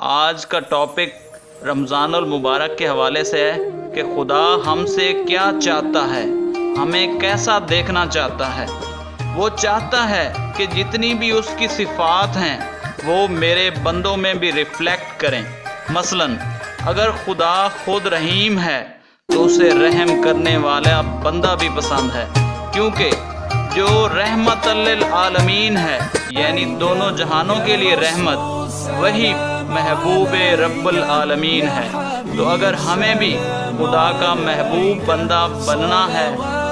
آج کا ٹاپک رمضان المبارک کے حوالے سے ہے کہ خدا ہم سے کیا چاہتا ہے، ہمیں کیسا دیکھنا چاہتا ہے۔ وہ چاہتا ہے کہ جتنی بھی اس کی صفات ہیں وہ میرے بندوں میں بھی ریفلیکٹ کریں۔ مثلا اگر خدا خود رحیم ہے تو اسے رحم کرنے والا بندہ بھی پسند ہے، کیونکہ جو رحمت للعالمین ہے یعنی دونوں جہانوں کے لیے رحمت، وہی محبوب رب العالمین ہے۔ تو اگر ہمیں بھی خدا کا محبوب بندہ بننا ہے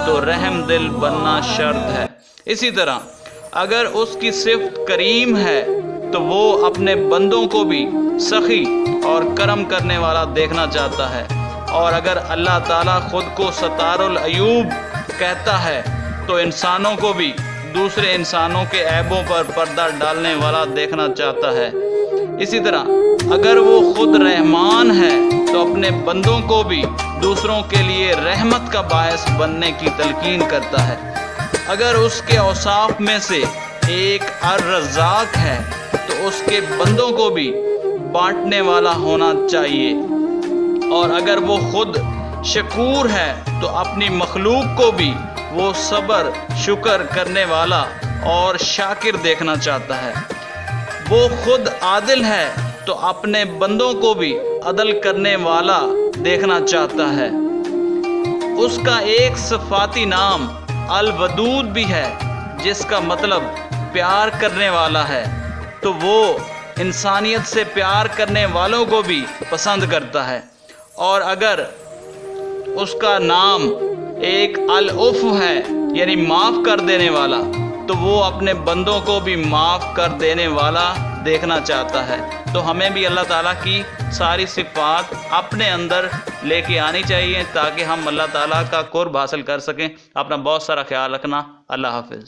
تو رحم دل بننا شرط ہے۔ اسی طرح اگر اس کی صفت کریم ہے تو وہ اپنے بندوں کو بھی سخی اور کرم کرنے والا دیکھنا چاہتا ہے، اور اگر اللہ تعالیٰ خود کو ستار العیوب کہتا ہے تو انسانوں کو بھی دوسرے انسانوں کے عیبوں پر پردہ ڈالنے والا دیکھنا چاہتا ہے۔ اسی طرح اگر وہ خود رحمان ہے تو اپنے بندوں کو بھی دوسروں کے لیے رحمت کا باعث بننے کی تلقین کرتا ہے۔ اگر اس کے اوصاف میں سے ایک الرزاق ہے تو اس کے بندوں کو بھی بانٹنے والا ہونا چاہیے، اور اگر وہ خود شکور ہے تو اپنی مخلوق کو بھی وہ صبر شکر کرنے والا اور شاکر دیکھنا چاہتا ہے۔ وہ خود عادل ہے تو اپنے بندوں کو بھی عدل کرنے والا دیکھنا چاہتا ہے۔ اس کا ایک صفاتی نام الودود بھی ہے، جس کا مطلب پیار کرنے والا ہے، تو وہ انسانیت سے پیار کرنے والوں کو بھی پسند کرتا ہے۔ اور اگر اس کا نام ایک العف ہے یعنی معاف کر دینے والا، تو وہ اپنے بندوں کو بھی معاف کر دینے والا دیکھنا چاہتا ہے۔ تو ہمیں بھی اللہ تعالیٰ کی ساری صفات اپنے اندر لے کے آنی چاہیے تاکہ ہم اللہ تعالیٰ کا قرب حاصل کر سکیں۔ اپنا بہت سارا خیال رکھنا۔ اللہ حافظ۔